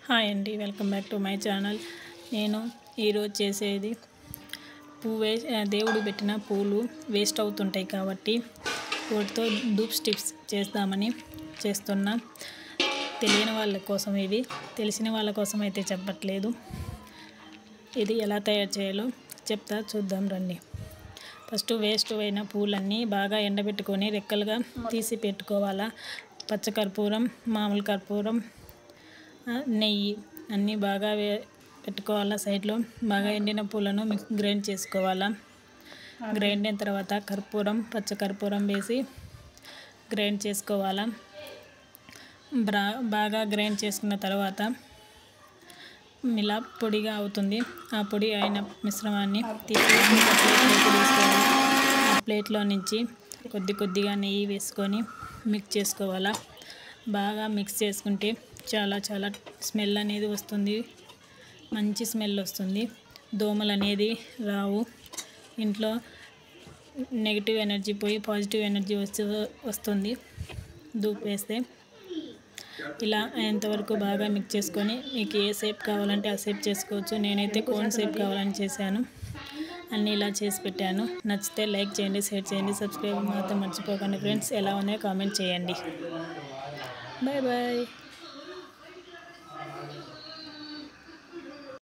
Hi అండి, welcome back to my channel. నేను ఈరోజు చేసేది దేవుడు పెట్టిన పూలు వేస్ట్ అవుతుంటాయి కాబట్టి వాటితో ధూప్ స్టిక్స్ చేద్దామని చేస్తున్నా. తెలియని వాళ్ళ కోసం ఇవి, తెలిసిన వాళ్ళ కోసం అయితే చెప్పట్లేదు. ఇది ఎలా తయారు చేయాలో చెప్తా, చూద్దాం రండి. ఫస్ట్ వేస్ట్ అయిన పూలన్నీ బాగా ఎండబెట్టుకొని రెక్కలుగా తీసి పెట్టుకోవాలా. పచ్చకర్పూరం, మామూలు కర్పూరం, నెయ్యి అన్నీ బాగా పెట్టుకోవాలా. సైడ్లో బాగా ఎండిన పూలను గ్రైండ్ చేసుకోవాలా. గ్రైండ్ అయిన తర్వాత కర్పూరం, పచ్చకర్పూరం వేసి గ్రైండ్ చేసుకోవాలా. బాగా గ్రైండ్ చేసుకున్న తర్వాత ఇలా పొడిగా అవుతుంది. ఆ పొడి అయిన మిశ్రమాన్ని తీసుకోవాలి. ఆ ప్లేట్లో నుంచి కొద్దిగా నెయ్యి వేసుకొని మిక్స్ చేసుకోవాలా. బాగా మిక్స్ చేసుకుంటే చాలా స్మెల్ అనేది వస్తుంది. మంచి స్మెల్ వస్తుంది. దోమలు అనేది రావు. ఇంట్లో నెగిటివ్ ఎనర్జీ పోయి పాజిటివ్ ఎనర్జీ వస్తుంది ధూప్ వేస్తే. ఇలా అయ్యేంతవరకు బాగా మిక్స్ చేసుకొని మీకు ఏ షేప్ కావాలంటే ఆ షేప్ చేసుకోవచ్చు. నేనైతే కోన్ షేప్ కావాలని చేశాను. అన్నీ ఇలా చేసి పెట్టాను. నచ్చితే లైక్ చేయండి, షేర్ చేయండి, సబ్స్క్రైబ్ మాత్రం మర్చిపోకండి ఫ్రెండ్స్. ఎలా ఉన్నాయో కామెంట్ చేయండి. బాయ్.